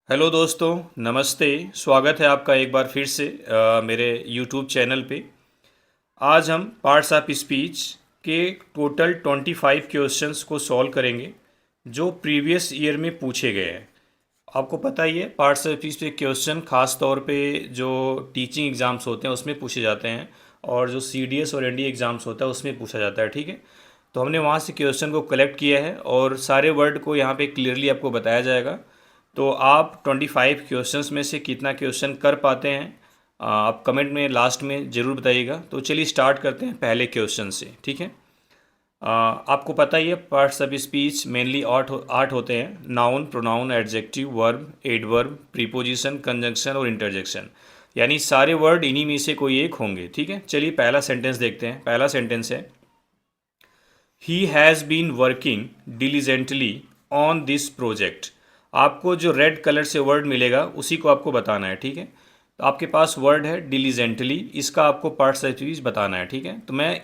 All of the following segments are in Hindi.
हेलो दोस्तों, नमस्ते। स्वागत है आपका एक बार फिर से मेरे यूट्यूब चैनल पे। आज हम पार्ट्स ऑफ स्पीच के टोटल 25 क्वेश्चंस को सॉल्व करेंगे जो प्रीवियस ईयर में पूछे गए हैं। आपको पता ही है, पार्ट्स ऑफ स्पीच पे क्वेश्चन खास तौर पे जो टीचिंग एग्ज़ाम्स होते हैं उसमें पूछे जाते हैं, और जो सीडीएस और एनडीए एग्ज़ाम्स होता है उसमें पूछा जाता है। ठीक है, तो हमने वहाँ से क्वेश्चन को कलेक्ट किया है और सारे वर्ड को यहाँ पे क्लियरली आपको बताया जाएगा। तो आप 25 क्वेश्चंस में से कितना क्वेश्चन कर पाते हैं, आप कमेंट में लास्ट में ज़रूर बताइएगा। तो चलिए स्टार्ट करते हैं पहले क्वेश्चन से। ठीक है, आपको पता ही है पार्ट्स ऑफ स्पीच मेनली आठ होते हैं: noun, pronoun, adjective, verb, adverb, preposition, conjunction और इंटरजेक्शन। यानी सारे वर्ड इन्हीं में से कोई एक होंगे। ठीक है, चलिए पहला सेंटेंस देखते हैं। पहला सेंटेंस है, he has been working diligently on this project. आपको जो रेड कलर से वर्ड मिलेगा उसी को आपको बताना है। ठीक है, तो आपके पास वर्ड है डिलीजेंटली, इसका आपको पार्ट्स ऑफ स्पीच बताना है। ठीक है, तो मैं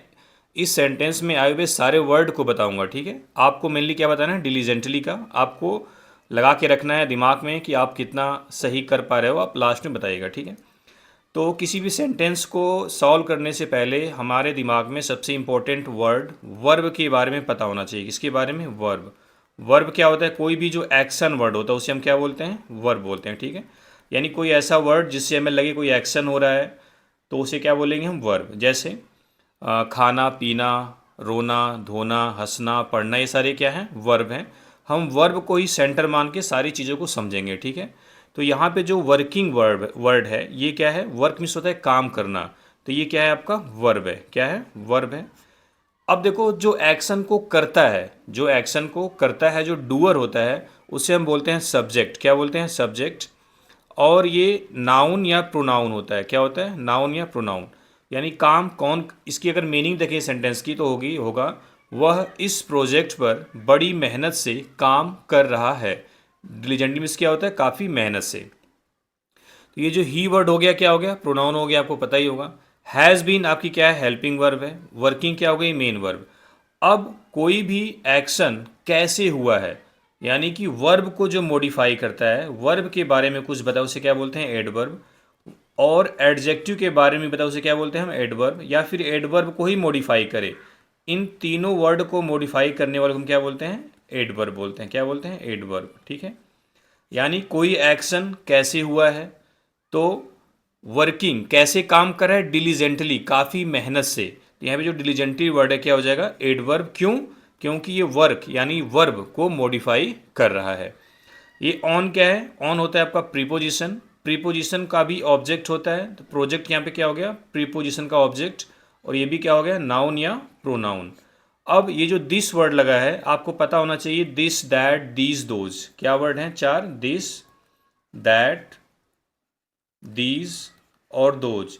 इस सेंटेंस में आए हुए सारे वर्ड को बताऊंगा। ठीक है, आपको मेनली क्या बताना है, डिलीजेंटली का आपको लगा के रखना है दिमाग में कि आप कितना सही कर पा रहे हो, आप लास्ट में बताइएगा। ठीक है, तो किसी भी सेंटेंस को सॉल्व करने से पहले हमारे दिमाग में सबसे इम्पोर्टेंट वर्ड वर्ब के बारे में पता होना चाहिए। किसके बारे में? वर्ब। वर्ब क्या होता है? कोई भी जो एक्शन वर्ड होता है उसे हम क्या बोलते हैं? वर्ब बोलते हैं। ठीक है, यानी कोई ऐसा वर्ड जिससे हमें लगे कोई एक्शन हो रहा है तो उसे क्या बोलेंगे हम? वर्ब। जैसे खाना, पीना, रोना, धोना, हंसना, पढ़ना, ये सारे क्या हैं? वर्ब हैं। हम वर्ब को ही सेंटर मान के सारी चीज़ों को समझेंगे। ठीक है, तो यहाँ पे जो वर्किंग वर्ब वर्ड है ये क्या है? वर्क मीन्स होता है काम करना, तो ये क्या है? आपका वर्ब है। क्या है? वर्ब है। अब देखो, जो एक्शन को करता है, जो एक्शन को करता है, जो डूअर होता है, उसे हम बोलते हैं सब्जेक्ट। क्या बोलते हैं? सब्जेक्ट। और ये नाउन या प्रोनाउन होता है। क्या होता है? नाउन या प्रोनाउन। यानी काम कौन, इसकी अगर मीनिंग देखें सेंटेंस की तो होगा वह इस प्रोजेक्ट पर बड़ी मेहनत से काम कर रहा है। डिलीजेंटली मीन्स क्या होता है? काफ़ी मेहनत से। तो ये जो ही वर्ड हो गया, क्या हो गया? प्रोनाउन हो गया, आपको पता ही होगा। हैज़ बीन आपकी क्या है? हेल्पिंग वर्ब है। वर्किंग क्या हो गई? Main verb. अब कोई भी एक्शन कैसे हुआ है, यानी कि वर्ब को जो मॉडिफाई करता है, वर्ब के बारे में कुछ बताओ, उसे क्या बोलते हैं? एडवर्ब। और एडजेक्टिव के बारे में बताओ, उसे क्या बोलते हैं हम? एडवर्ब। या फिर एडवर्ब को ही मॉडिफाई करे, इन तीनों वर्ड को मॉडिफाई करने वाले को हम क्या बोलते हैं? एडवर्ब बोलते हैं। क्या बोलते हैं? एडवर्ब। ठीक है, यानी कोई एक्शन कैसे हुआ है, तो वर्किंग कैसे काम कर रहा है? डिलीजेंटली, काफ़ी मेहनत से। तो यहाँ पे जो डिलीजेंटली वर्ड है क्या हो जाएगा? एडवर्ब। क्यों? क्योंकि ये वर्क यानी वर्ब को मॉडिफाई कर रहा है। ये ऑन क्या है? ऑन होता है आपका प्रीपोजिशन। प्रीपोजिशन का भी ऑब्जेक्ट होता है, तो प्रोजेक्ट यहाँ पे क्या हो गया? प्रीपोजिशन का ऑब्जेक्ट। और ये भी क्या हो गया? नाउन या प्रोनाउन। अब ये जो दिस वर्ड लगा है, आपको पता होना चाहिए दिस, दैट, दीज, दोज। क्या वर्ड हैं? चार। दिस, दैट, दीज और दोज।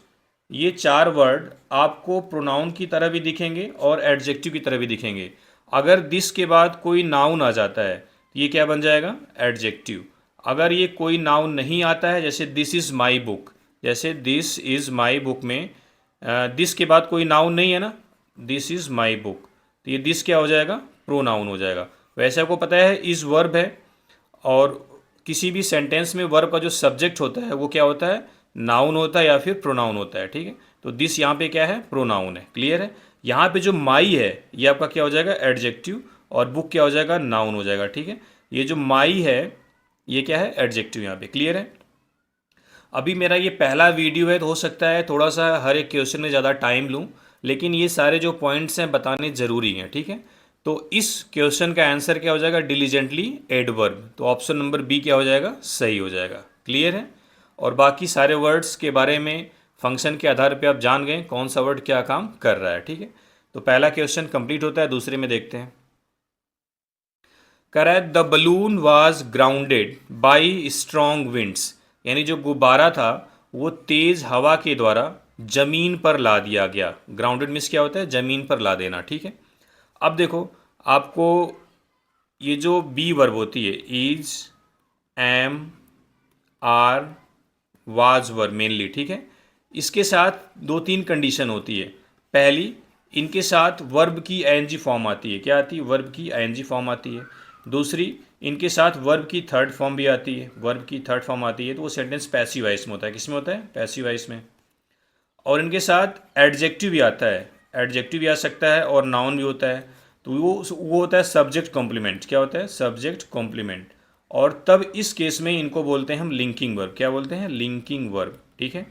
ये चार वर्ड आपको प्रोनाउन की तरह भी दिखेंगे और एडजेक्टिव की तरह भी दिखेंगे। अगर दिस के बाद कोई नाउन आ जाता है तो ये क्या बन जाएगा? एडजेक्टिव। अगर ये कोई नाउन नहीं आता है, जैसे दिस इज़ माई बुक, जैसे दिस इज़ माई बुक में दिस के बाद कोई नाउन नहीं है ना, दिस इज़ माई बुक, तो ये दिस क्या हो जाएगा? प्रोनाउन हो जाएगा। वैसे आपको पता है इज़ वर्ब है, और किसी भी सेंटेंस में वर्ब का जो सब्जेक्ट होता है वो क्या होता है? नाउन होता है या फिर प्रोनाउन होता है। ठीक है, तो दिस यहाँ पे क्या है? प्रोनाउन है। क्लियर है? यहाँ पे जो माई है ये आपका क्या हो जाएगा? एडजेक्टिव। और बुक क्या हो जाएगा? नाउन हो जाएगा। ठीक है, ये जो माई है ये क्या है? एडजेक्टिव यहाँ पे। क्लियर है? अभी मेरा ये पहला वीडियो है तो हो सकता है थोड़ा सा हर एक क्वेश्चन में ज़्यादा टाइम लूँ, लेकिन ये सारे जो पॉइंट्स हैं बताने ज़रूरी हैं। ठीक है, तो इस क्वेश्चन का आंसर क्या हो जाएगा? Diligently adverb. तो ऑप्शन नंबर बी क्या हो जाएगा? सही हो जाएगा। क्लियर है? और बाकी सारे वर्ड्स के बारे में फंक्शन के आधार पे आप जान गए कौन सा वर्ड क्या काम कर रहा है। ठीक है, तो पहला क्वेश्चन कंप्लीट होता है। दूसरे में देखते हैं। कह रहा है the balloon was grounded by strong winds. यानी जो गुब्बारा था वो तेज हवा के द्वारा जमीन पर ला दिया गया। ग्राउंडेड मीन्स क्या होता है? जमीन पर ला देना। ठीक है, अब देखो, आपको ये जो बी वर्ब होती है, is, am, are, was verb mainly. ठीक है, इसके साथ दो तीन कंडीशन होती है। पहली, इनके साथ वर्ब की आईएनजी फॉर्म आती है। क्या आती है? वर्ब की आईएनजी फॉर्म आती है। दूसरी, इनके साथ वर्ब की थर्ड फॉर्म भी आती है, वर्ब की थर्ड फॉर्म आती है, तो वो सेंटेंस पैसिव वॉइस में होता है। किसमें होता है? पैसिव वॉइस में। और इनके साथ एडजेक्टिव भी आता है, एडजेक्टिव भी आ सकता है और नाउन भी होता है। तो वो होता है सब्जेक्ट कॉम्प्लीमेंट। क्या होता है? Subject complement. और तब इस केस में इनको बोलते हैं हम लिंकिंग वर्ब। क्या बोलते हैं? Linking verb. ठीक है,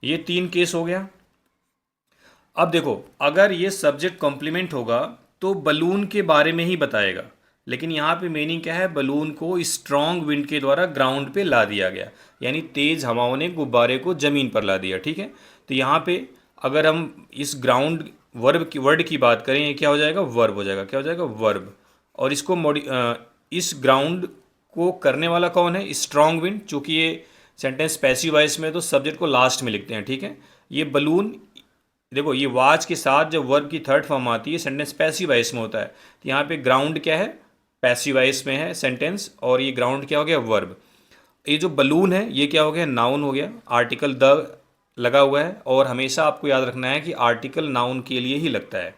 ये 3 केस हो गया। अब देखो, अगर ये सब्जेक्ट कॉम्प्लीमेंट होगा तो बलून के बारे में ही बताएगा, लेकिन यहाँ पे मीनिंग क्या है? बलून को स्ट्रॉन्ग विंड के द्वारा ग्राउंड पे ला दिया गया, यानी तेज हवाओं ने गुब्बारे को जमीन पर ला दिया। ठीक है, तो यहाँ पे अगर हम इस ग्राउंड वर्ड की बात करें, ये क्या हो जाएगा? वर्ब हो जाएगा। क्या हो जाएगा? वर्ब। और इसको इस ग्राउंड को करने वाला कौन है? Strong wind. चूंकि ये सेंटेंस पैसिव वॉइस में, तो सब्जेक्ट को लास्ट में लिखते हैं। ठीक है, ये बलून, देखो ये वाच के साथ जब वर्ब की थर्ड फॉर्म आती है, सेंटेंस पैसिव वॉइस में होता है। तो यहाँ पे ग्राउंड क्या है? पैसिव वॉइस में है सेंटेंस, और ये ग्राउंड क्या हो गया? वर्ब। ये जो बलून है ये क्या हो गया? नाउन हो गया। आर्टिकल द लगा हुआ है, और हमेशा आपको याद रखना है कि आर्टिकल नाउन के लिए ही लगता है।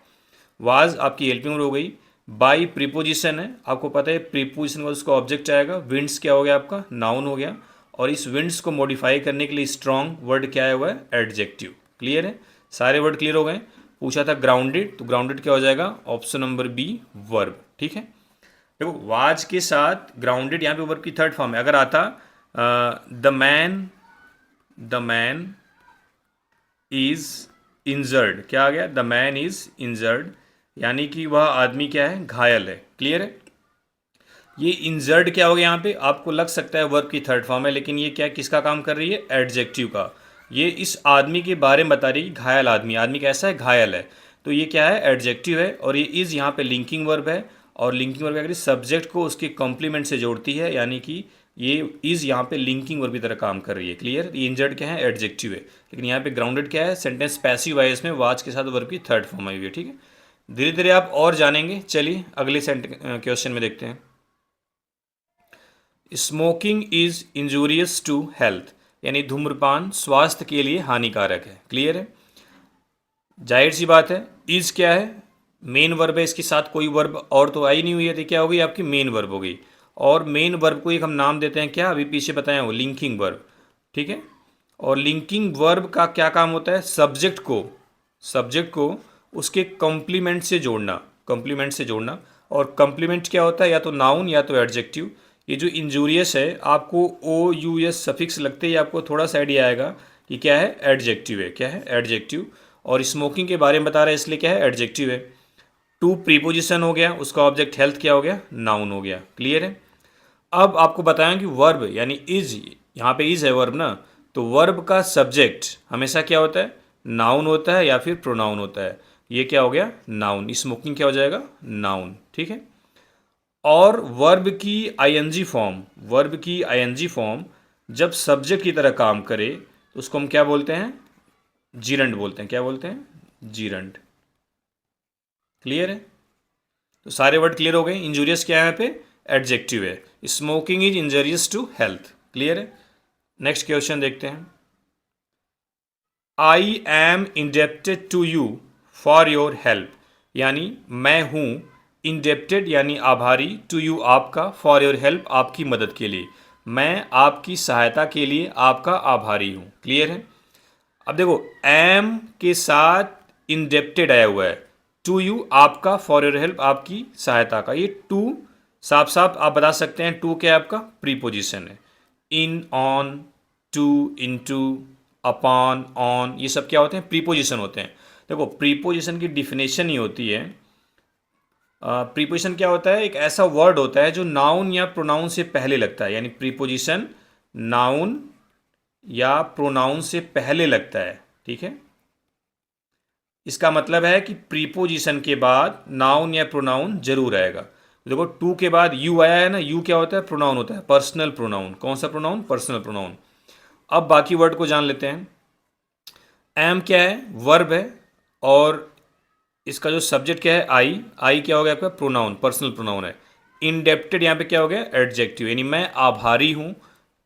वाज आपकी हेल्पिंग वर्ब हो गई। बाई प्रीपोजिशन है, आपको पता है प्रीपोजिशन का उसका ऑब्जेक्ट आएगा। विंड्स क्या हो गया? आपका नाउन हो गया। और इस विंड्स को मॉडिफाई करने के लिए स्ट्रॉन्ग वर्ड क्या है? हुआ है एडजेक्टिव। क्लियर है? सारे वर्ड क्लियर हो गए। पूछा था ग्राउंडेड, तो ग्राउंडेड क्या हो जाएगा? Option number B, verb. ठीक है, देखो वाज के साथ ग्राउंडेड यहाँ पे वर्ब की थर्ड फॉर्म है। अगर आता द मैन इज इंजर्ड, क्या आ गया? द मैन इज इंजर्ड, यानी कि वह आदमी क्या है? घायल है। क्लियर है? ये इंजर्ड क्या हो गया? यहाँ पे आपको लग सकता है वर्ब की थर्ड फॉर्म है, लेकिन ये क्या, किसका काम कर रही है? एडजेक्टिव का। ये इस आदमी के बारे में बता रही है, घायल आदमी। आदमी कैसा है? घायल है। तो ये क्या है? एडजेक्टिव है। और ये इज़ यहाँ पे लिंकिंग वर्ब है, और लिंकिंग वर्ब क्या करी? सब्जेक्ट को उसके कॉम्प्लीमेंट से जोड़ती है, यानी कि ये इज़ यहाँ पे लिंकिंग वर्ब की तरह काम कर रही है। क्लियर? ये इंजर्ड क्या है? एडजेक्टिव है। लेकिन यहाँ पे ग्राउंडेड क्या है? सेंटेंस पैसिव वॉइस में वाच के साथ वर्ब की थर्ड फॉर्म आई हुई है। ठीक है, धीरे धीरे आप और जानेंगे। चलिए अगले क्वेश्चन में देखते हैं। Smoking is injurious to health, यानी धूम्रपान स्वास्थ्य के लिए हानिकारक है। क्लियर है? जाहिर सी बात है, इज क्या है? मेन वर्ब है, इसके साथ कोई वर्ब और तो आई नहीं हुई है, तो क्या हो गई? आपकी मेन वर्ब हो गई। और मेन वर्ब को एक हम नाम देते हैं, क्या? अभी पीछे बताया वो लिंकिंग वर्ब। ठीक है, और लिंकिंग वर्ब का क्या काम होता है? सब्जेक्ट को उसके कॉम्प्लीमेंट से जोड़ना, कॉम्प्लीमेंट से जोड़ना। और कॉम्प्लीमेंट क्या होता है? या तो नाउन या तो एडजेक्टिव। ये जो इंजूरियस है, आपको ओ यू एस सफिक्स लगते ही आपको थोड़ा सा आइडिया आएगा कि क्या है? एडजेक्टिव है। क्या है? एडजेक्टिव। और स्मोकिंग के बारे में बता रहा है, इसलिए क्या है? एडजेक्टिव है। टू प्रीपोजिशन हो गया, उसका ऑब्जेक्ट हेल्थ क्या हो गया? नाउन हो गया। क्लियर है? अब आपको बताया कि वर्ब यानी इज, यहाँ पे इज है वर्ब ना, तो वर्ब का सब्जेक्ट हमेशा क्या होता है? नाउन होता है या फिर प्रोनाउन होता है। ये क्या हो गया? नाउन। स्मोकिंग क्या हो जाएगा? नाउन। ठीक है, और वर्ब की आईएनजी फॉर्म जब सब्जेक्ट की तरह काम करे तो उसको हम क्या बोलते हैं? जीरंड बोलते हैं। क्या बोलते हैं? जीरंड। क्लियर है? तो सारे वर्ड क्लियर हो गए। इंजूरियस क्या है यहाँ पे? एडजेक्टिव है। Smoking is injurious to health. Clear है? नेक्स्ट क्वेश्चन देखते हैं। I am indebted to you for your help, यानी मैं हूँ इंडेप्टेड यानी आभारी, टू यू आपका, फॉर योर हेल्प आपकी मदद के लिए। मैं आपकी सहायता के लिए आपका आभारी हूँ। क्लियर है? अब देखो एम के साथ इंडेप्टेड आया हुआ है, टू यू आपका, फॉर योर हेल्प आपकी सहायता का। ये टू साफ साफ आप बता सकते हैं, टू क्या है? आपका प्रीपोजिशन है। In, on, to, into, upon, on, ये सब क्या होते हैं? प्रीपोजिशन होते हैं। देखो प्रीपोजिशन की डिफिनेशन ही होती है, प्रीपोजिशन क्या होता है? एक ऐसा वर्ड होता है जो नाउन या प्रोनाउन से पहले लगता है, यानी प्रीपोजिशन नाउन या प्रोनाउन से पहले लगता है। ठीक है, इसका मतलब है कि प्रीपोजिशन के बाद नाउन या प्रोनाउन जरूर आएगा। देखो टू के बाद यू आया है ना, यू क्या होता है? प्रोनाउन होता है, पर्सनल प्रोनाउन। कौन सा प्रोनाउन? Personal pronoun. अब बाकी वर्ड को जान लेते हैं। एम क्या है? वर्ब है, और इसका जो सब्जेक्ट क्या है? आई क्या हो गया? आपका प्रोनाउन, पर्सनल प्रोनाउन है। इंडेप्टेड यहाँ पे क्या हो गया? एडजेक्टिव, यानी मैं आभारी हूँ।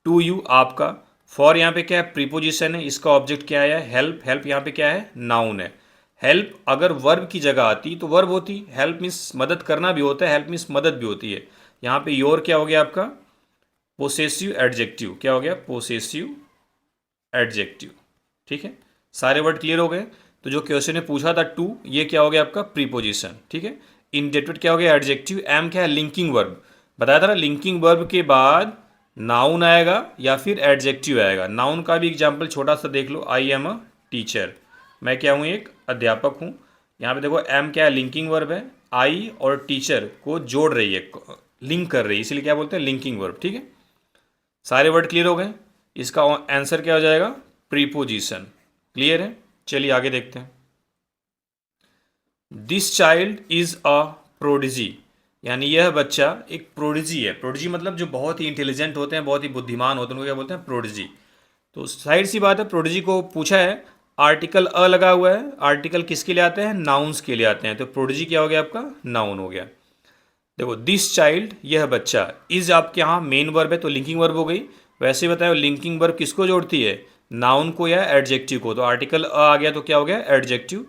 टू यू आपका। फॉर यहाँ पे क्या है? प्रीपोजिशन है, इसका ऑब्जेक्ट क्या है? हेल्प। हेल्प यहाँ पे क्या है? नाउन है। हेल्प अगर वर्ब की जगह आती तो वर्ब होती। हेल्प मीन्स मदद करना भी होता है, हेल्प मीन्स मदद भी होती है। यहाँ पे योर क्या हो गया आपका, पोसेसिव एडजेक्टिव, क्या हो गया, पोसेसिव एडजेक्टिव। ठीक है, सारे वर्ड क्लियर हो गए। तो जो क्वेश्चन ने पूछा था टू, ये क्या हो गया आपका, प्रीपोजिशन। ठीक है, इंडेफिनिट क्या हो गया, एडजेक्टिव। एम क्या है, लिंकिंग वर्ब। बताया था ना, लिंकिंग वर्ब के बाद नाउन आएगा या फिर एडजेक्टिव आएगा। नाउन का भी एग्जाम्पल छोटा सा देख लो, आई एम अ टीचर, मैं क्या हूँ, एक अध्यापक हूँ। यहाँ पे देखो एम क्या है, लिंकिंग वर्ब है, आई और टीचर को जोड़ रही है, लिंक कर रही है, इसीलिए क्या बोलते हैं, लिंकिंग वर्ब। ठीक है, सारे वर्ड क्लियर हो गए। इसका आंसर क्या हो जाएगा, प्रीपोजिशन। क्लियर है, चलिए आगे देखते हैं। This child is a prodigy, यानी यह बच्चा एक प्रोडिजी है। प्रोडिजी मतलब जो बहुत ही इंटेलिजेंट होते हैं, बहुत ही बुद्धिमान होते हैं, उनको क्या बोलते हैं, प्रोडिजी। तो साइड सी बात है, प्रोडिजी को पूछा है, आर्टिकल अ लगा हुआ है। आर्टिकल किसके लिए आते हैं, नाउन्स के लिए आते हैं। तो प्रोडिजी क्या हो गया आपका, नाउन हो गया। देखो दिस चाइल्ड, यह बच्चा, इज आपके यहाँ मेन वर्ब है तो लिंकिंग वर्ब हो गई। वैसे बताओ लिंकिंग वर्ब किसको जोड़ती है, नाउन को या एडजेक्टिव को। तो आर्टिकल अ आ गया तो क्या हो गया, एडजेक्टिव,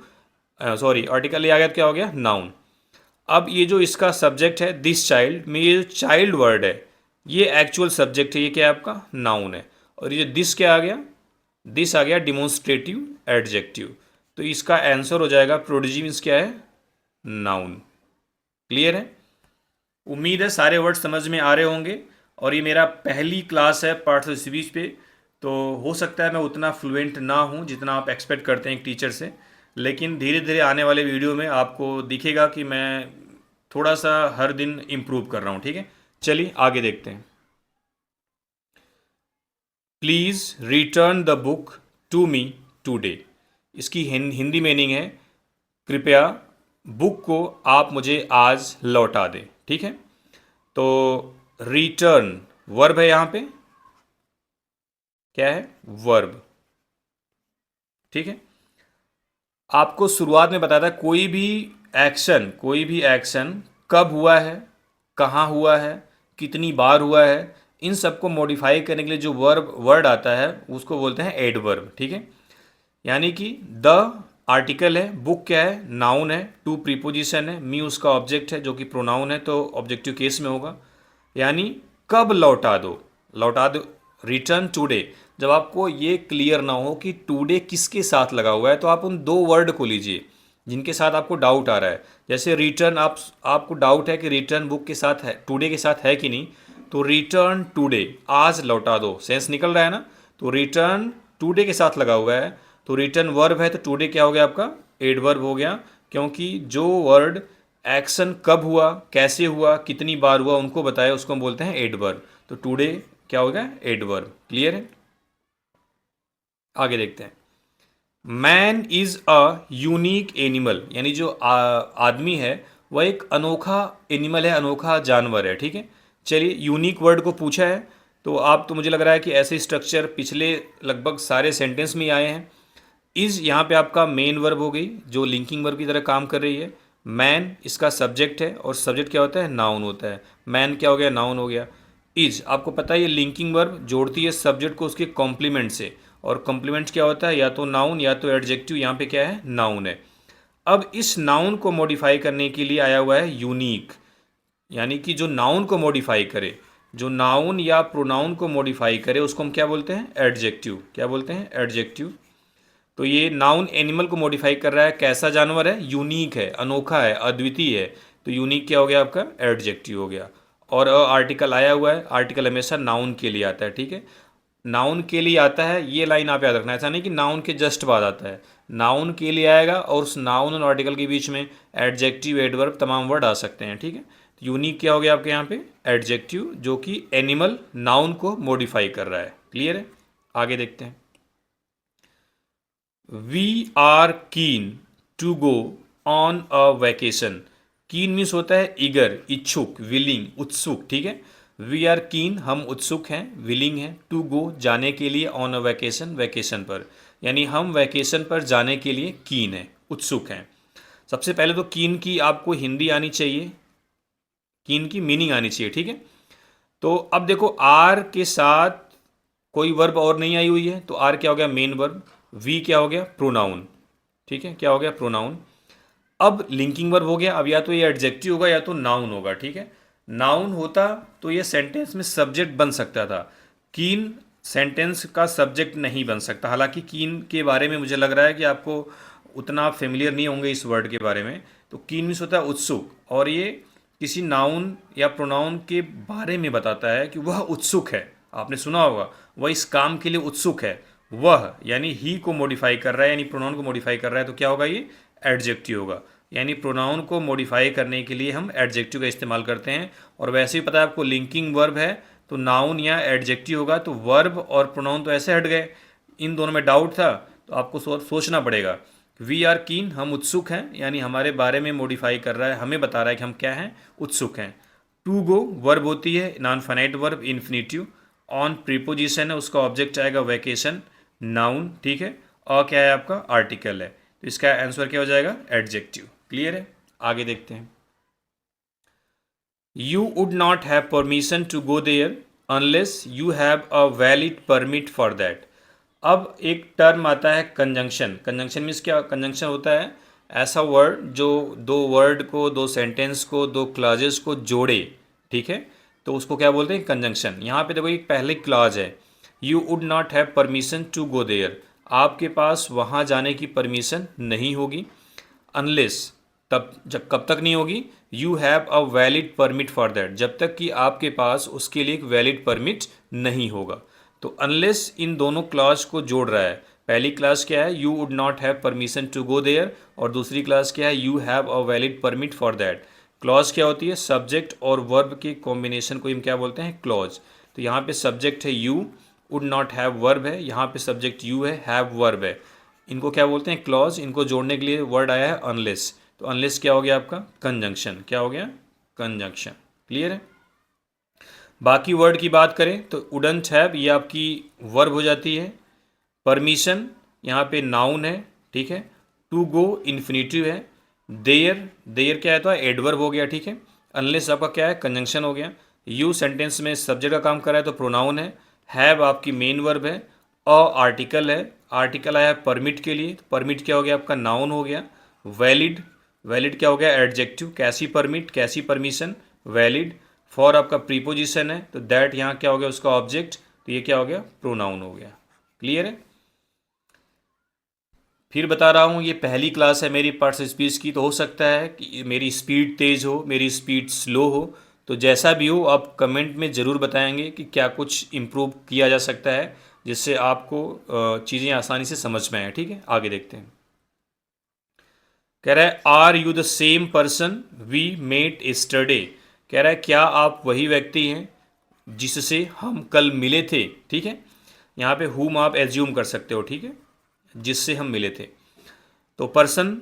सॉरी आर्टिकल ए आ गया तो क्या हो गया, नाउन। अब ये जो इसका सब्जेक्ट है दिस चाइल्ड में, ये जो चाइल्ड वर्ड है ये एक्चुअल सब्जेक्ट है, ये क्या है आपका, नाउन है। और ये जो दिस क्या आ गया, दिस आ गया डिमोन्स्ट्रेटिव एडजेक्टिव। तो इसका आंसर हो जाएगा, प्रोडिजी मीन्स क्या है, नाउन। क्लियर है, उम्मीद है सारे वर्ड समझ में आ रहे होंगे। और ये मेरा पहली क्लास है पार्ट्स ऑफ स्पीच पे, तो हो सकता है मैं उतना फ्लुएंट ना हूँ जितना आप एक्सपेक्ट करते हैं एक टीचर से, लेकिन धीरे धीरे आने वाले वीडियो में आपको दिखेगा कि मैं थोड़ा सा हर दिन इम्प्रूव कर रहा हूँ। ठीक है, चलिए आगे देखते हैं। Please return the book to me today, इसकी हिंदी मीनिंग है कृपया बुक को आप मुझे आज लौटा दें। ठीक है, तो रिटर्न वर्ब है, यहाँ पे क्या है, वर्ब। ठीक है, आपको शुरुआत में बताया था कोई भी एक्शन कब हुआ है, कहाँ हुआ है, कितनी बार हुआ है, इन सबको मॉडिफाई करने के लिए जो वर्ड आता है उसको बोलते हैं एडवर्ब। ठीक है, यानी कि द आर्टिकल है, बुक क्या है, नाउन है, टू प्रीपोजिशन है, मी उसका ऑब्जेक्ट है जो कि प्रोनाउन है तो ऑब्जेक्टिव केस में होगा। यानी कब लौटा दो, लौटा दो, रिटर्न टुडे। जब आपको ये क्लियर ना हो कि टुडे किसके साथ लगा हुआ है तो आप उन दो वर्ड को लीजिए जिनके साथ आपको डाउट आ रहा है। जैसे रिटर्न, आपको डाउट है कि रिटर्न बुक के साथ है, टुडे के साथ है कि नहीं, तो रिटर्न टुडे, आज लौटा दो, सेंस निकल रहा है ना। तो रिटर्न टुडे के साथ लगा हुआ है, तो रिटर्न वर्ब है तो टुडे क्या हो गया आपका, एडवर्ब हो गया। क्योंकि जो वर्ड एक्शन कब हुआ, कैसे हुआ, कितनी बार हुआ उनको बताया, उसको हम बोलते हैं एडवर्ब। तो टुडे क्या हो गया, एडवर्ब। क्लियर है, आगे देखते हैं। Man is a unique animal, यानी जो आदमी है वह एक अनोखा एनिमल है, अनोखा जानवर है। ठीक है, चलिए यूनिक वर्ड को पूछा है तो आप, तो मुझे लग रहा है कि ऐसे स्ट्रक्चर पिछले लगभग सारे सेंटेंस में ही आए हैं। इज यहाँ पे आपका मेन वर्ब हो गई जो लिंकिंग वर्ब की तरह काम कर रही है। मैन इसका सब्जेक्ट है और सब्जेक्ट क्या होता है, नाउन होता है। मैन क्या हो गया, नाउन हो गया। इज आपको पता है ये लिंकिंग वर्ब जोड़ती है सब्जेक्ट को उसके कॉम्प्लीमेंट से, और कॉम्प्लीमेंट क्या होता है, या तो नाउन या तो एडजेक्टिव। यहाँ पे क्या है, नाउन है। अब इस नाउन को मॉडिफाई करने के लिए आया हुआ है यूनिक, यानी कि जो नाउन को मॉडिफाई करे, जो नाउन या प्रोनाउन को मॉडिफाई करे उसको हम क्या बोलते हैं, एडजेक्टिव। क्या बोलते हैं, एडजेक्टिव। तो ये नाउन एनिमल को मॉडिफाई कर रहा है, कैसा जानवर है, यूनिक है, अनोखा है, अद्वितीय है। तो यूनिक क्या हो गया आपका, एडजेक्टिव हो गया। और आर्टिकल आया हुआ है, आर्टिकल हमेशा नाउन के लिए आता है। ठीक है, नाउन के लिए आता है, ये लाइन आप याद रखना, ऐसा नहीं कि नाउन के जस्ट बाद आता है, नाउन के लिए आएगा और उस नाउन और आर्टिकल के बीच में एडजेक्टिव, एडवर्ब तमाम वर्ड आ सकते हैं। ठीक है, तो यूनिक क्या हो गया आपके यहाँ पे, एडजेक्टिव, जो कि एनिमल नाउन को मॉडिफाई कर रहा है। क्लियर है, आगे देखते हैं। We are keen to go on a vacation. Keen means होता है ईगर, इच्छुक, विलिंग, उत्सुक। ठीक है, वी आर कीन हम उत्सुक हैं, विलिंग हैं, टू गो जाने के लिए, ऑन अ वैकेशन वैकेशन पर, यानी हम वैकेशन पर जाने के लिए कीन है, उत्सुक हैं। सबसे पहले तो कीन की आपको हिंदी आनी चाहिए, कीन की मीनिंग आनी चाहिए। ठीक है, तो अब देखो आर के साथ कोई वर्ब और नहीं आई हुई है तो आर क्या हो गया, मेन वर्ब। वी क्या हो गया, प्रोनाउन। ठीक है, क्या हो गया, प्रोनाउन। अब लिंकिंग वर्ब हो गया, अब या तो ये एडजेक्टिव होगा या तो नाउन होगा। ठीक है, नाउन होता तो ये सेंटेंस में सब्जेक्ट बन सकता था, कीन सेंटेंस का सब्जेक्ट नहीं बन सकता। हालांकि कीन के बारे में मुझे लग रहा है कि आपको उतना फेमिलियर नहीं होंगे इस वर्ड के बारे में। तो कीन मीन्स होता है उत्सुक, और ये किसी नाउन या प्रोनाउन के बारे में बताता है कि वह उत्सुक है। आपने सुना होगा, वह इस काम के लिए उत्सुक है। वह यानी ही को मॉडिफाई कर रहा है, यानी प्रोनाउन को मॉडिफाई कर रहा है, तो क्या होगा, ये एडजेक्टिव होगा। यानी प्रोनाउन को मॉडिफाई करने के लिए हम एडजेक्टिव का इस्तेमाल करते हैं। और वैसे भी पता है आपको, लिंकिंग वर्ब है तो नाउन या एडजेक्टिव होगा, तो वर्ब और प्रोनाउन तो ऐसे हट गए। इन दोनों में डाउट था, तो आपको सोचना पड़ेगा। वी आर कीन, हम उत्सुक हैं, यानी हमारे बारे में मॉडिफाई कर रहा है, हमें बता रहा है कि हम क्या हैं, उत्सुक हैं। टू गो वर्ब होती है, non finite verb, infinitive. On preposition है, उसका ऑब्जेक्ट आएगा वेकेशन, नाउन, ठीक है। और क्या है आपका, आर्टिकल है, तो इसका आंसर क्या हो जाएगा, एडजेक्टिव। क्लियर है, आगे देखते हैं। You would not have permission to go there unless you have a valid permit for that. अब एक टर्म आता है कंजंक्शन। कंजंक्शन मीन्स क्या, कंजंक्शन होता है ऐसा वर्ड जो दो वर्ड को, दो सेंटेंस को, दो क्लॉजेस को जोड़े, ठीक है। तो उसको क्या बोलते हैं, कंजंक्शन। यहाँ पे देखो एक पहले क्लॉज है, you would not have permission to go there, आपके पास वहाँ जाने की परमिशन नहीं होगी। अनलेस, तब जब, कब तक नहीं होगी, you have a valid permit for that, जब तक कि आपके पास उसके लिए एक वैलिड परमिट नहीं होगा। तो अनलेस इन दोनों क्लॉज को जोड़ रहा है। पहली क्लास क्या है, you would not have permission to go there, और दूसरी क्लास क्या है, you have a valid permit for that. Clause क्या होती है, सब्जेक्ट और वर्ब के कॉम्बिनेशन को हम क्या बोलते हैं, क्लॉज। तो यहाँ पे सब्जेक्ट है you, would not have verb है, यहाँ पे सब्जेक्ट यू है, हैव वर्ब है। इनको क्या बोलते हैं, क्लॉज। इनको जोड़ने के लिए वर्ड आया है अनलेस। तो अनलेस क्या हो गया आपका, कंजंक्शन। क्या हो गया, कंजंक्शन। क्लियर है। बाकी वर्ड की बात करें तो वुडंट हैव, ये आपकी वर्ब हो जाती है। परमिशन यहाँ पे नाउन है, ठीक है। टू गो इन्फिनिटिव है। देयर, देयर क्या है, तो एडवर्ब हो गया, ठीक है। अनलेस आपका क्या है, कंजंक्शन हो गया। यू सेंटेंस में सब्जेक्ट का काम कर रहा है तो प्रोनाउन है। हैव आपकी मेन वर्ब है। अ आर्टिकल है, आर्टिकल आया है परमिट के लिए, तो परमिट क्या हो गया आपका, नाउन हो गया। वैलिड, वैलिड क्या हो गया, एडजेक्टिव। कैसी परमिट, कैसी परमिशन, वैलिड। फॉर आपका प्रीपोजिशन है, तो दैट यहाँ क्या हो गया, उसका ऑब्जेक्ट, तो ये क्या हो गया, प्रोनाउन हो गया। क्लियर है। फिर बता रहा हूँ, ये पहली क्लास है मेरी पार्ट्स स्पीच की, तो हो सकता है कि मेरी स्पीड तेज़ हो, मेरी स्पीड स्लो हो। तो जैसा भी हो आप कमेंट में ज़रूर बताएंगे कि क्या कुछ इम्प्रूव किया जा सकता है, जिससे आपको चीज़ें आसानी से समझ में आए। ठीक है, आगे देखते हैं। कह रहा है, are you the same person we met yesterday. कह रहा है, क्या आप वही व्यक्ति हैं जिससे हम कल मिले थे, ठीक है। यहाँ पे हुम आप एज्यूम कर सकते हो, ठीक है, जिससे हम मिले थे। तो पर्सन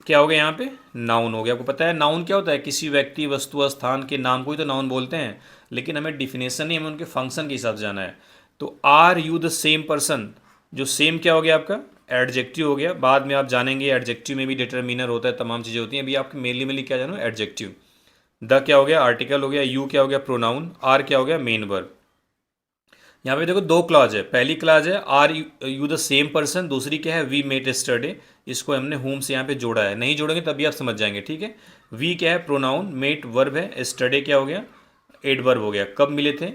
क्या हो गया, यहाँ पे नाउन हो गया। आपको पता है नाउन क्या होता है, किसी व्यक्ति, वस्तु, स्थान के नाम को ही तो नाउन बोलते हैं। लेकिन हमें डिफिनेशन नहीं, हमें उनके फंक्शन के हिसाब से जाना है। तो are you the same person, जो सेम क्या हो गया आपका, एडजेक्टिव हो गया। बाद में आप जानेंगे एडजेक्टिव में भी डिटरमिनर होता है, तमाम चीज़ें होती हैं। अभी आपके मेनली क्या जानो, एडजेक्टिव। द क्या हो गया, आर्टिकल हो गया। यू क्या हो गया, प्रोनाउन। आर क्या हो गया, मेन वर्ब। यहाँ पे देखो दो क्लॉज है। पहली क्लॉज है are you the same person, दूसरी क्या है, वी मेट यस्टरडे। इसको हमने होम से यहाँ पे जोड़ा है, नहीं जोड़ेंगे तभी आप समझ जाएंगे, ठीक है। वी क्या है, प्रोनाउन। मेट वर्ब है। यस्टरडे क्या हो गया, एडवर्ब हो गया। कब मिले थे,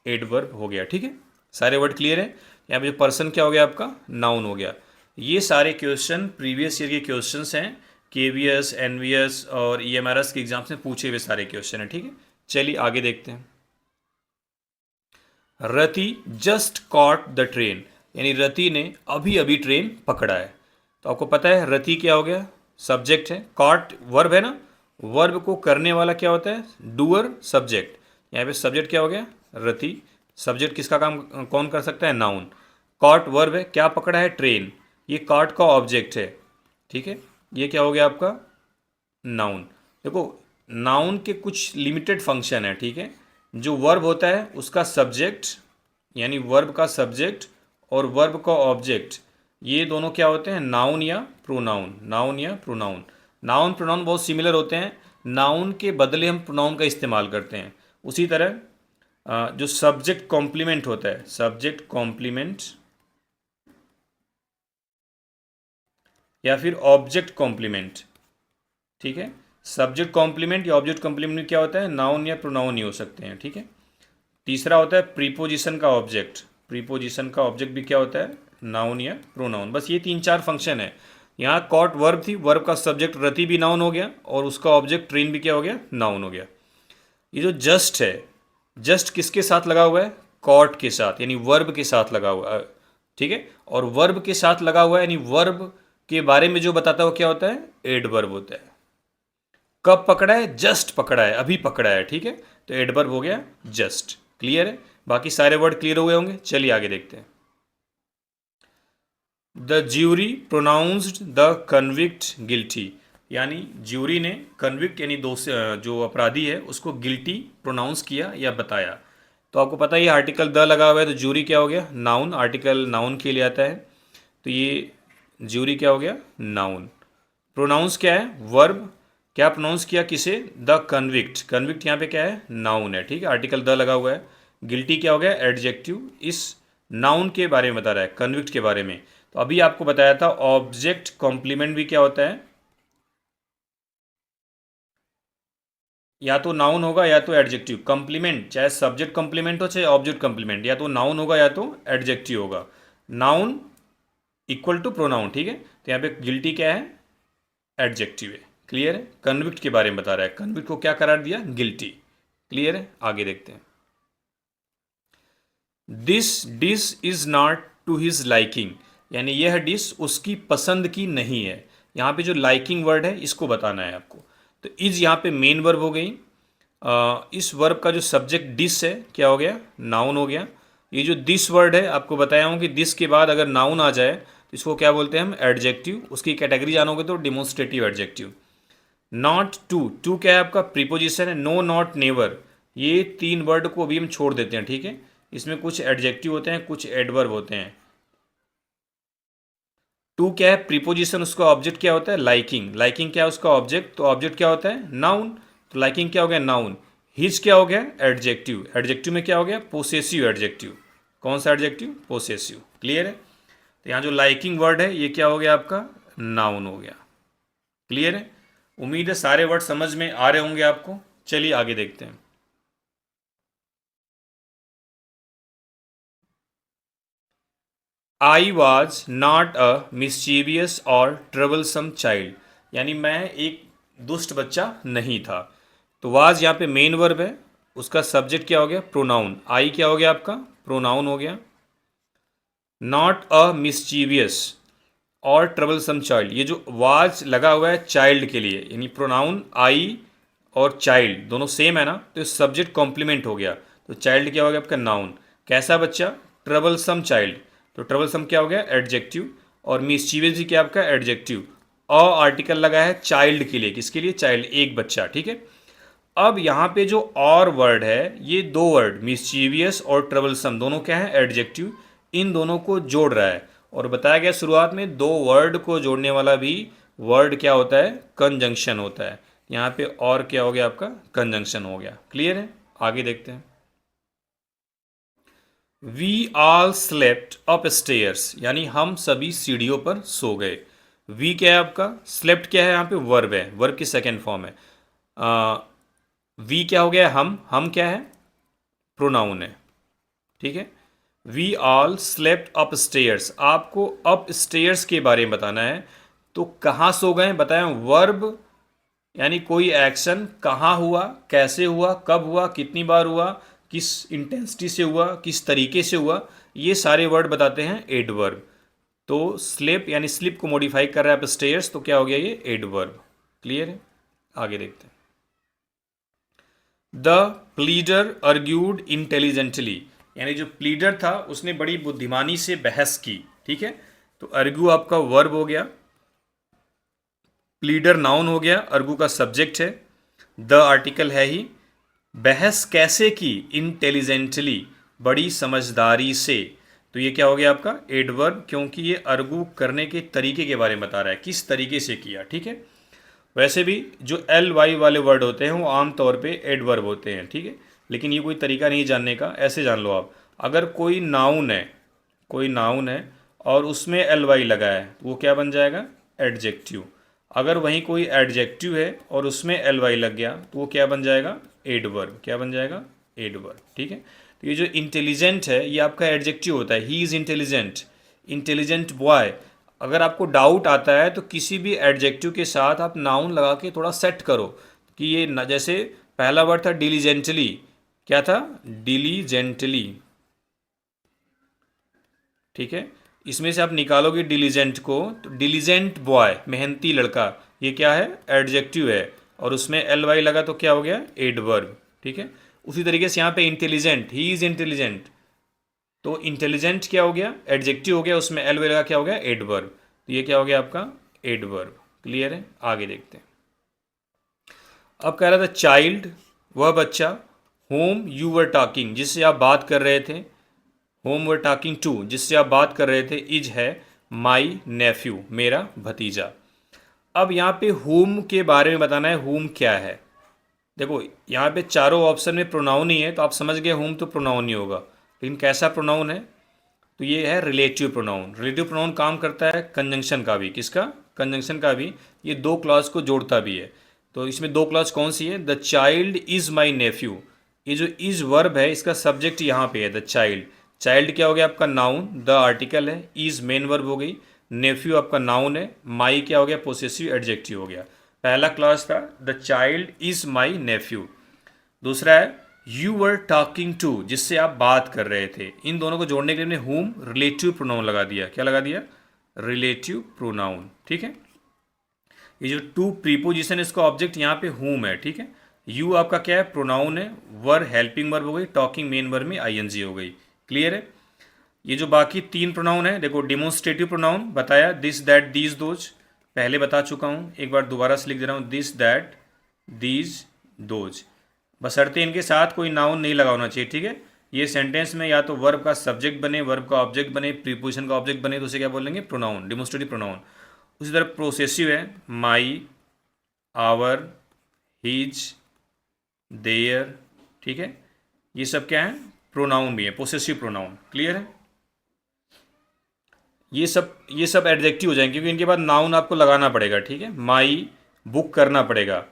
एडवर्ब हो गया, ठीक है। सारे वर्ड क्लियर है। यहाँ पे जो पर्सन क्या हो गया आपका, नाउन हो गया। ये सारे क्वेश्चन प्रीवियस ईयर के क्वेश्चन हैं, KVS, NVS और EMRS के एग्जाम्स में पूछे हुए सारे क्वेश्चन हैं, ठीक है। चलिए आगे देखते हैं। रति जस्ट कॉट द ट्रेन, यानी रति ने अभी अभी ट्रेन पकड़ा है। तो आपको पता है रति क्या हो गया, सब्जेक्ट है। कॉट वर्ब है ना, वर्ब को करने वाला क्या होता है, डूअर, सब्जेक्ट। यहाँ पे सब्जेक्ट क्या हो गया, रति। सब्जेक्ट किसका काम कौन कर सकता है, नाउन। कॉट वर्ब है, क्या पकड़ा है, ट्रेन। ये कॉट का ऑब्जेक्ट है, ठीक है। ये क्या हो गया आपका, नाउन। देखो नाउन के कुछ लिमिटेड फंक्शन है, ठीक है। जो वर्ब होता है उसका सब्जेक्ट, यानी वर्ब का सब्जेक्ट और वर्ब का ऑब्जेक्ट, ये दोनों क्या होते हैं, नाउन या प्रोनाउन। नाउन या प्रोनाउन, नाउन प्रोनाउन बहुत सिमिलर होते हैं। नाउन के बदले हम प्रोनाउन का इस्तेमाल करते हैं। उसी तरह जो सब्जेक्ट कॉम्प्लीमेंट होता है, सब्जेक्ट कॉम्प्लीमेंट या फिर ऑब्जेक्ट कॉम्प्लीमेंट, ठीक है। सब्जेक्ट कॉम्प्लीमेंट या ऑब्जेक्ट कॉम्प्लीमेंट में क्या होता है, नाउन या प्रोनाउन नहीं हो सकते हैं, ठीक है। तीसरा होता है प्रीपोजिशन का ऑब्जेक्ट, प्रीपोजिशन का ऑब्जेक्ट भी क्या होता है, नाउन या प्रोनाउन। बस ये 3-4 फंक्शन है। यहाँ कॉट वर्ब थी, वर्ब का सब्जेक्ट रति भी नाउन हो गया और उसका ऑब्जेक्ट ट्रेन भी क्या हो गया, नाउन हो गया। ये जो जस्ट है, जस्ट किसके साथ लगा हुआ है, कॉट के साथ, यानी वर्ब के साथ लगा हुआ है, ठीक है। और वर्ब के साथ लगा हुआ है यानी वर्ब के बारे में जो बताता है वो क्या होता है, एडवर्ब होता है। कब पकड़ा है, जस्ट पकड़ा है, अभी पकड़ा है, ठीक है। तो एडवर्ब हो गया जस्ट। क्लियर है, बाकी सारे वर्ड क्लियर हुए होंगे। चलिए आगे देखते हैं। The jury pronounced the convict guilty, यानी ज्यूरी ने कन्विक्ट यानी जो अपराधी है उसको गिल्टी प्रोनाउंस किया या बताया। तो आपको पता है ये आर्टिकल द लगा हुआ है, तो ज्यूरी क्या हो गया, नाउन। आर्टिकल नाउन के लिए आता है, तो ये ज्यूरी क्या हो गया, नाउन। प्रोनाउंस क्या है, वर्ब। क्या प्रोनाउंस किया, किसे, द कन्विक्ट। कन्विक्ट यहाँ पे क्या है, नाउन है, ठीक है। आर्टिकल द लगा हुआ है। गिल्टी क्या हो गया, एडजेक्टिव। इस नाउन के बारे में बता रहा है, कन्विक्ट के बारे में। तो अभी आपको बताया था ऑब्जेक्ट कॉम्प्लीमेंट भी क्या होता है, या तो नाउन होगा या तो एडजेक्टिव। कॉम्प्लीमेंट चाहे सब्जेक्ट कॉम्प्लीमेंट हो चाहे ऑब्जेक्ट कॉम्प्लीमेंट, या तो नाउन होगा या तो एडजेक्टिव होगा। नाउन इक्वल टू प्रोनाउन, ठीक है। तो यहाँ पे गिल्टी क्या है, एडजेक्टिव है। क्लियर है, कन्विक्ट के बारे में बता रहा है, कन्विक्ट को क्या करार दिया, गिल्टी। क्लियर है, आगे देखते हैं। This dish is not to his liking, यानी यह डिश उसकी पसंद की नहीं है। यहाँ पे जो लाइकिंग वर्ड है इसको बताना है आपको। तो इज यहाँ पे मेन वर्ब हो गई। इस वर्ब का जो सब्जेक्ट डिश है क्या हो गया, नाउन हो गया। ये जो दिस वर्ड है आपको बताया हूँ कि दिस के बाद अगर नाउन आ जाए तो इसको क्या बोलते हैं हम, एडजेक्टिव। उसकी कैटेगरी जानोगे तो demonstrative adjective. Not to, to क्या है आपका, प्रीपोजिशन है। नो, नॉट, नेवर, ये 3 वर्ड को अभी हम छोड़ देते हैं, ठीक है। इसमें कुछ एडजेक्टिव होते हैं, कुछ एडवर्ब होते हैं। टू क्या है, प्रीपोजिशन, उसका ऑब्जेक्ट क्या होता है, लाइकिंग। लाइकिंग क्या है उसका ऑब्जेक्ट, तो ऑब्जेक्ट क्या होता है, नाउन। तो लाइकिंग क्या हो गया, नाउन। हिज क्या हो गया, एडजेक्टिव। एडजेक्टिव में क्या हो गया, पोसेसिव एडजेक्टिव। कौन सा एडजेक्टिव, पोसेसिव। क्लियर है, तो यहाँ जो लाइकिंग वर्ड है ये क्या हो गया आपका, नाउन हो गया। क्लियर है, उम्मीद है सारे वर्ड समझ में आ रहे होंगे आपको। चलिए आगे देखते हैं। I was not a mischievous और ट्रबलसम चाइल्ड, यानी मैं एक दुष्ट बच्चा नहीं था। तो वाज यहाँ पे मेन वर्ब है, उसका सब्जेक्ट क्या हो गया, प्रोनाउन। आई क्या हो गया आपका, प्रोनाउन हो गया। नॉट अ मिस्चीवियस और ट्रबलसम चाइल्ड, ये जो वाज लगा हुआ है चाइल्ड के लिए, यानी प्रोनाउन आई और चाइल्ड दोनों सेम है ना, तो सब्जेक्ट कॉम्प्लीमेंट हो गया। तो चाइल्ड क्या हो गया आपका, नाउन। कैसा बच्चा, ट्रबलसम चाइल्ड। तो ट्रबलसम क्या हो गया, एडजेक्टिव। और मिस्चीवियस भी क्या आपका, एडजेक्टिव। आर्टिकल लगा है चाइल्ड के लिए, किसके लिए, चाइल्ड, एक बच्चा, ठीक है। अब यहाँ पे जो और वर्ड है, ये 2 वर्ड मिस्चीवियस और ट्रबलसम दोनों क्या है, एडजेक्टिव। इन दोनों को जोड़ रहा है। और बताया गया शुरुआत में 2 वर्ड को जोड़ने वाला भी वर्ड क्या होता है, कंजंक्शन होता है। यहाँ पे और क्या हो गया आपका, कंजंक्शन हो गया। क्लियर है, आगे देखते हैं। We all slept upstairs, यानी हम सभी सीढ़ियों पर सो गए। वी क्या है आपका, स्लेप्ट क्या है, यहाँ पे वर्ब है, वर्ब की सेकेंड फॉर्म है। वी क्या हो गया, हम क्या है, प्रोनाउन है, ठीक है। We all slept upstairs, आपको अप स्टेयर्स के बारे में बताना है। तो कहाँ सो गए बताएं, वर्ब यानी कोई एक्शन कहाँ हुआ, कैसे हुआ, कब हुआ, कितनी बार हुआ, किस इंटेंसिटी से हुआ, किस तरीके से हुआ, ये सारे वर्ड बताते हैं एडवर्ब। तो स्लिप यानी स्लिप को मॉडिफाई कर रहा है अपस्टेयर्स, तो क्या हो गया ये एडवर्ब। क्लियर है, आगे देखते हैं। द प्लीडर अर्ग्यूड इंटेलिजेंटली, यानी जो प्लीडर था उसने बड़ी बुद्धिमानी से बहस की, ठीक है। तो अर्ग्यू आपका वर्ब हो गया, प्लीडर नाउन हो गया, अर्गू का सब्जेक्ट है, द आर्टिकल है ही। बहस कैसे की, इंटेलिजेंटली, बड़ी समझदारी से। तो ये क्या हो गया आपका एडवर्ब, क्योंकि ये अर्गू करने के तरीके के बारे में बता रहा है, किस तरीके से किया, ठीक है। वैसे भी जो एल वाई वाले वर्ड होते हैं वो आमतौर पे एडवर्ब होते हैं, ठीक है। लेकिन ये कोई तरीका नहीं जानने का, ऐसे जान लो आप। अगर कोई नाउन है, कोई नाउन है और उसमें एल वाई लगा है तो वो क्या बन जाएगा, एडजेक्टिव। अगर वहीं कोई एडजेक्टिव है और उसमें एल वाई लग गया तो वो क्या बन जाएगा, एडवर्ब। क्या बन जाएगा, एडवर्ब। ठीक है, तो ये जो इंटेलिजेंट है ये आपका एडजेक्टिव होता है, he is intelligent, intelligent boy. अगर आपको डाउट आता है तो किसी भी एडजेक्टिव के साथ आप नाउन लगा के थोड़ा सेट करो कि ये जैसे पहला वर्ड था डिलीजेंटली, क्या था, डिलीजेंटली। ठीक है, इसमें से आप निकालोगे डिलीजेंट को तो डिलीजेंट बॉय, मेहनती लड़का, ये क्या है, एडजेक्टिव है, और उसमें एल वाई लगा तो क्या हो गया, एडवर्ब। ठीक है, उसी तरीके से यहाँ पे इंटेलिजेंट, ही इज इंटेलिजेंट, तो इंटेलिजेंट क्या हो गया, एडजेक्टिव हो गया, उसमें एल वाई लगा क्या हो गया, एडवर्ब। तो ये क्या हो गया आपका, एडवर्ब। क्लियर है, आगे देखते हैं। अब कह रहा था चाइल्ड, वह बच्चा, होम यू वर टॉकिंग, जिससे आप बात कर रहे थे, होम वर टॉकिंग टू, जिससे आप बात कर रहे थे, इज है माई नेफ्यू, मेरा भतीजा। अब यहाँ पे होम के बारे में बताना है, होम क्या है। देखो यहाँ पे चारों ऑप्शन में प्रोनाउन ही है, तो आप समझ गए होम तो प्रोनाउन ही होगा, लेकिन कैसा प्रोनाउन है, तो ये है रिलेटिव प्रोनाउन। रिलेटिव प्रोनाउन काम करता है कंजंक्शन का भी, किसका, कंजंक्शन का भी, ये दो क्लॉज को जोड़ता भी है। तो इसमें दो क्लॉज कौन सी है, the child is my nephew, ये जो इज वर्ब है इसका सब्जेक्ट यहाँ पे है द चाइल्ड। चाइल्ड क्या हो गया आपका नाउन, द आर्टिकल है, इज मेन वर्ब हो गई, नेफ्यू आपका नाउन है, माई क्या हो गया, पोसेसिव एडजेक्टिव हो गया। पहला क्लॉज था the child is my nephew, दूसरा है यू वर टॉकिंग टू, जिससे आप बात कर रहे थे। इन दोनों को जोड़ने के लिए हमने हुम रिलेटिव प्रोनाउन लगा दिया, क्या लगा दिया, रिलेटिव प्रोनाउन। ठीक है, ये जो टू प्रीपोजिशन इसका ऑब्जेक्ट यहाँ पे हुम है। ठीक है, यू आपका क्या है, प्रोनाउन है, वर हेल्पिंग वर्ब हो गई, टॉकिंग मेन वर्ब में आईएनजी हो गई। क्लियर है, ये जो बाकी तीन प्रोनाउन है, देखो डिमोन्स्ट्रेटिव प्रोनाउन बताया, दिस दैट दीज दोज, पहले बता चुका हूँ, एक बार दोबारा से लिख दे रहा हूँ, दिस दैट दीज दोज, बशर्ते इनके साथ कोई नाउन नहीं लगा होना चाहिए। ठीक है, ये सेंटेंस में या तो वर्ब का सब्जेक्ट बने, वर्ब का ऑब्जेक्ट बने, प्रीपोजिशन का ऑब्जेक्ट बने, तो उसे क्या बोलेंगे, प्रोनाउन, डिमोन्स्ट्रेटिव प्रोनाउन। उसी तरह प्रोसेसिव है, माई, आवर, हीज, देयर। ठीक है, ये सब क्या है, प्रोनाउन भी है, पोसेसिव प्रोनाउन। क्लियर है, ये सब एडजेक्टिव हो जाएंगे क्योंकि इनके बाद नाउन आपको लगाना पड़ेगा। ठीक है, माई, बुक करना पड़ेगा,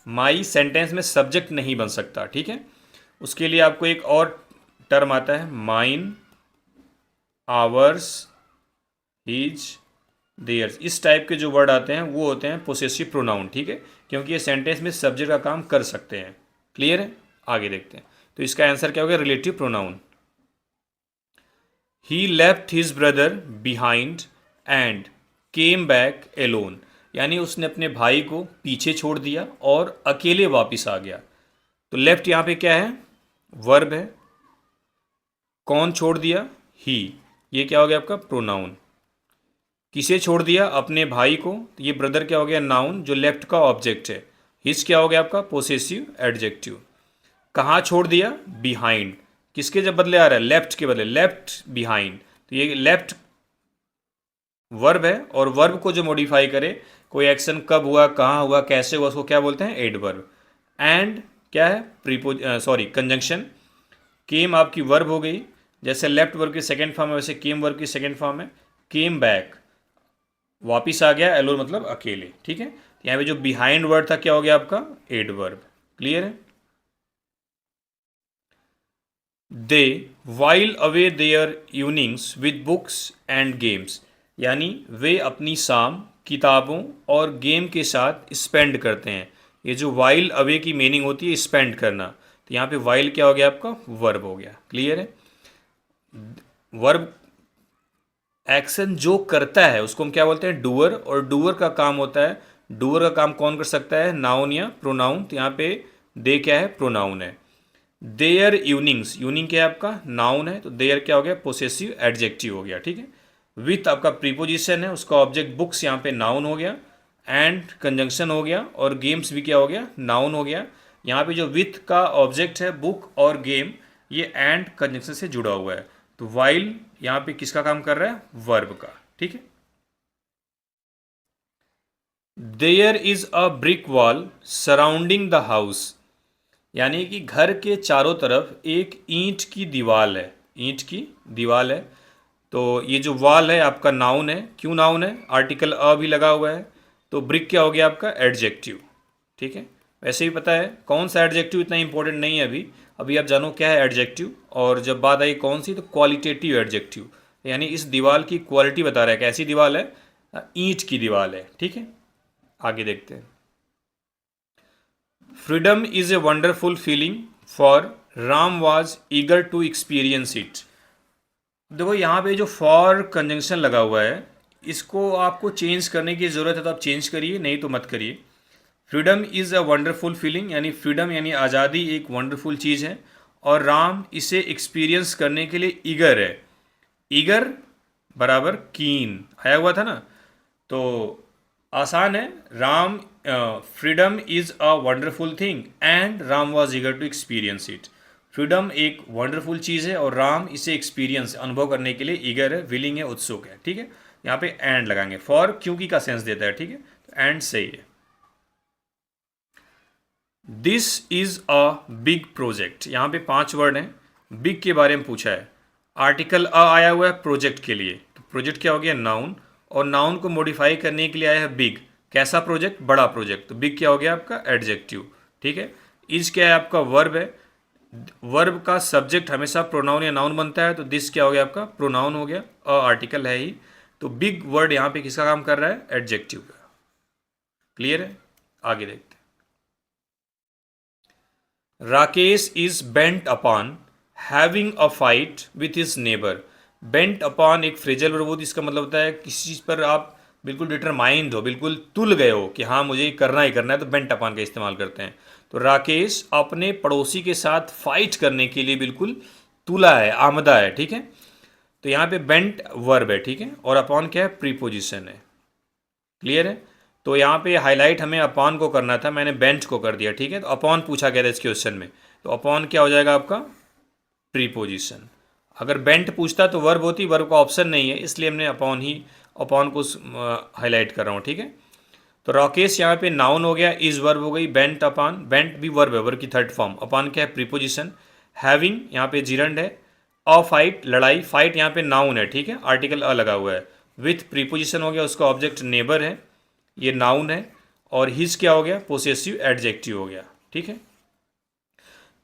माई सेंटेंस में सब्जेक्ट नहीं बन सकता। ठीक है, उसके लिए आपको एक और टर्म आता है, माइन, आवर्स, हीज, देयर्स। इस टाइप के जो वर्ड आते हैं वो होते हैं पोसेसिव प्रोनाउन। ठीक है, क्योंकि ये सेंटेंस में सब्जेक्ट का काम कर सकते हैं। क्लियर है, आगे देखते हैं। तो इसका आंसर क्या होगा, relative pronoun. He left his brother behind and came back alone, यानी उसने अपने भाई को पीछे छोड़ दिया और अकेले वापस आ गया। तो लेफ्ट यहाँ पे क्या है, वर्ब है, कौन छोड़ दिया, ही, ये क्या हो गया आपका प्रोनाउन। किसे छोड़ दिया, अपने भाई को, तो ये ब्रदर क्या हो गया नाउन, जो लेफ्ट का ऑब्जेक्ट है। हिज क्या हो गया आपका पोसेसिव एडजेक्टिव। कहाँ छोड़ दिया, बिहाइंड, किसके जब बदले आ रहा है, लेफ्ट के बदले, लेफ्ट बिहाइंड, तो ये लेफ्ट वर्ब है, और वर्ब को जो मॉडिफाई करे, कोई एक्शन कब हुआ, कहाँ हुआ, कैसे हुआ, उसको क्या बोलते हैं, एडवर्ब। एंड क्या है, कंजंक्शन। केम आपकी वर्ब हो गई, जैसे लेफ्ट वर्ब की सेकेंड फॉर्म है वैसे केम वर्ब की सेकेंड फॉर्म है। केम बैक, वापिस आ गया, एलोन मतलब अकेले। ठीक है, यहाँ पे जो बिहाइंड वर्ड था क्या हो गया आपका, एडवर्ब। क्लियर है, they while away their evenings with books and games, यानी वे अपनी शाम किताबों और गेम के साथ स्पेंड करते हैं। ये जो वाइल अवे की मीनिंग होती है स्पेंड करना, तो यहाँ पे वाइल क्या हो गया आपका, वर्ब हो गया। क्लियर है, वर्ब एक्शन जो करता है उसको हम क्या बोलते हैं, डूअर, और डूअर का काम होता है, डूअर का काम कौन कर सकता है, नाउन या प्रोनाउन। तो यहाँ पे दे क्या है, प्रोनाउन है। देयर इवनिंग्स, इवनिंग क्या है आपका, नाउन है, तो देयर क्या हो गया, पोसेसिव एडजेक्टिव हो गया। ठीक है, विथ आपका प्रीपोजिशन है, उसका ऑब्जेक्ट बुक्स यहाँ पे नाउन हो गया, एंड कंजंक्शन हो गया, और गेम्स भी क्या हो गया, नाउन हो गया। यहाँ पे जो विथ का ऑब्जेक्ट है बुक और गेम, ये एंड कंजंक्शन से जुड़ा हुआ है, तो वाइल यहाँ पे किसका काम कर रहा है, वर्ब का। ठीक है, there is a brick wall surrounding the house, यानी कि घर के चारों तरफ एक ईंट की दीवार है, ईंट की दीवार है। तो ये जो वॉल है आपका नाउन है। क्यों नाउन है? आर्टिकल अ भी लगा हुआ है। तो ब्रिक क्या हो गया आपका? एडजेक्टिव। ठीक है, वैसे भी पता है कौन सा एडजेक्टिव इतना इंपॉर्टेंट नहीं है अभी। अभी आप जानो क्या है एडजेक्टिव, और जब बात आई कौन सी, तो क्वालिटेटिव एडजेक्टिव, यानी इस दीवार की क्वालिटी बता रहा है। कैसी दीवार है? ईंट की दीवार है। ठीक है, आगे देखते हैं। Freedom is a wonderful feeling for Ram was eager to experience it. देखो यहाँ पे जो फॉर कंजंक्शन लगा हुआ है, इसको आपको चेंज करने की ज़रूरत है तो आप चेंज करिए, नहीं तो मत करिए। Freedom is a wonderful feeling, यानी फ्रीडम यानी आज़ादी एक वंडरफुल चीज़ है, और राम इसे एक्सपीरियंस करने के लिए ईगर है। ईगर बराबर कीन आया हुआ था ना, तो आसान है। Ram, freedom is a wonderful thing and Ram was eager to experience it. Freedom एक वंडरफुल चीज़ है और राम इसे एक्सपीरियंस अनुभव करने के लिए ईगर है, विलिंग है, उत्सुक है। ठीक है, यहाँ पे एंड लगाएंगे, फॉर क्योंकि का सेंस देता है। ठीक है, तो एंड सही है। This is a big project, यहाँ पे 5 वर्ड हैं। बिग के बारे में पूछा है, आर्टिकल अ आया हुआ है प्रोजेक्ट के लिए, तो प्रोजेक्ट क्या हो गया? नाउन, और नाउन को मॉडिफाई करने के लिए आया है बिग। कैसा प्रोजेक्ट? बड़ा प्रोजेक्ट, तो बिग क्या हो गया आपका? एडजेक्टिव। ठीक है, इज क्या है आपका? वर्ब है। वर्ब का सब्जेक्ट हमेशा प्रोनाउन या नाउन बनता है, तो दिस क्या हो गया आपका? प्रोनाउन हो गया, अ आर्टिकल है ही। तो बिग वर्ड यहाँ पे किसका काम कर रहा है? एडजेक्टिव का। क्लियर है, आगे देखते हैं। Rakesh is bent upon having a fight with his neighbour. Bent upon एक फ्रेजल वर्ब, इसका मतलब होता है किसी चीज़ पर आप बिल्कुल डिटरमाइंड हो, बिल्कुल तुल गए हो कि हाँ मुझे ये करना ही करना है, तो बेंट अपॉन का इस्तेमाल करते हैं। तो राकेश अपने पड़ोसी के साथ फाइट करने के लिए बिल्कुल तुला है, आमदा है। ठीक है, तो यहाँ पे बेंट वर्ब है। ठीक है, और अपॉन क्या है? प्रीपोजिशन है। क्लियर है, तो यहाँ पे हाईलाइट हमें अपॉन को करना था, मैंने बेंट को कर दिया। ठीक है, तो अपॉन पूछा गया था इस क्वेश्चन में, तो अपॉन क्या हो जाएगा आपका? प्रीपोजिशन। अगर बेंट पूछता तो वर्ब होती, वर्ब का ऑप्शन नहीं है, इसलिए हमने अपॉन ही, अपॉन को हाईलाइट कर रहा हूँ। ठीक है, तो राकेश यहाँ पे नाउन हो गया, इज वर्ब हो गई, बेंट अपॉन, बेंट भी वर्ब है, वर्ब की थर्ड फॉर्म। अपॉन क्या है? प्रीपोजिशन। हैविंग यहाँ पे जीरंड है। अ फाइट लड़ाई, फाइट यहाँ पे नाउन है। ठीक है, आर्टिकल अ लगा हुआ है। विथ प्रीपोजिशन हो गया, उसका ऑब्जेक्ट नेबर है, ये नाउन है। और हिज क्या हो गया? पोसेसिव एडजेक्टिव हो गया। ठीक है,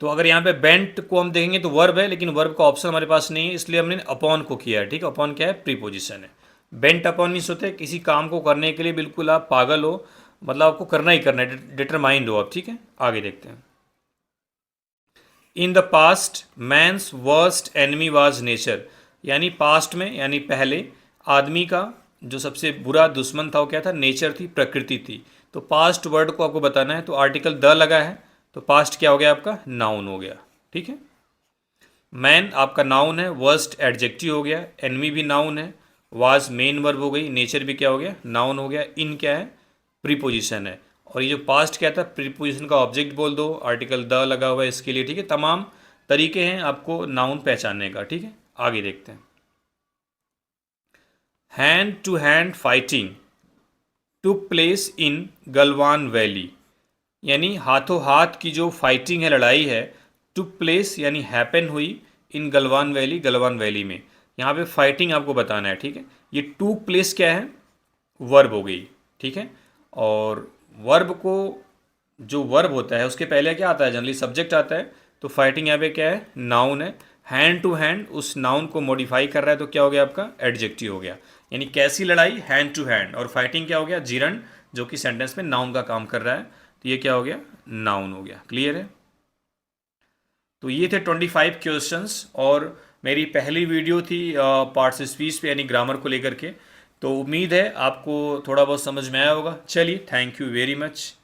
तो अगर यहाँ पे बेंट को हम देखेंगे तो वर्ब है, लेकिन वर्ब का ऑप्शन हमारे पास नहीं है, इसलिए हमने अपॉन को किया है। ठीक है, अपॉन क्या है? प्रीपोजिशन है। बेंट अपॉन मीन्स होते हैं किसी काम को करने के लिए बिल्कुल आप पागल हो, मतलब आपको करना ही करना है, डिटरमाइंड हो आप। ठीक है, आगे देखते हैं। In the past man's worst enemy was nature, यानी पास्ट में यानी पहले आदमी का जो सबसे बुरा दुश्मन था वो क्या था? नेचर थी, प्रकृति थी। तो पास्ट वर्ड को आपको बताना है, तो आर्टिकल द लगा है, तो पास्ट क्या हो गया आपका? नाउन हो गया। ठीक है, मैन आपका नाउन है, वर्स्ट एडजेक्टिव हो गया, एनमी भी नाउन है, वाज मेन वर्ब हो गई, नेचर भी क्या हो गया? नाउन हो गया, इन क्या है? प्रीपोजिशन है। और ये जो पास्ट क्या था? प्रीपोजिशन का ऑब्जेक्ट बोल दो, आर्टिकल द लगा हुआ है इसके लिए। ठीक है, तमाम तरीके हैं आपको नाउन पहचानने का। ठीक है, आगे देखते हैं। Hand to hand fighting took place in Galwan Valley, यानी हाथों हाथ की जो फाइटिंग है, लड़ाई है, टुक प्लेस यानी हैपन हुई, इन गलवान वैली, गलवान वैली में। यहाँ पे फाइटिंग आपको बताना है। ठीक है, ये टुक प्लेस क्या है? वर्ब हो गई। ठीक है, और वर्ब को, जो वर्ब होता है उसके पहले क्या आता है? जनरली सब्जेक्ट आता है, तो फाइटिंग यहाँ पे क्या है? नाउन है। हैंड टू हैंड उस नाउन को मॉडिफाई कर रहा है, तो क्या हो गया आपका? एडजेक्टिव हो गया। यानी कैसी लड़ाई? Hand to hand. और फाइटिंग क्या हो गया? जिरंड, जो कि सेंटेंस में नाउन का काम कर रहा है, तो ये क्या हो गया? नाउन हो गया। क्लियर है, तो ये थे 25 क्वेश्चंस, और मेरी पहली वीडियो थी पार्ट्स स्पीच पे, यानी ग्रामर को लेकर के। तो उम्मीद है आपको थोड़ा बहुत समझ में आया होगा। चलिए, थैंक यू वेरी मच।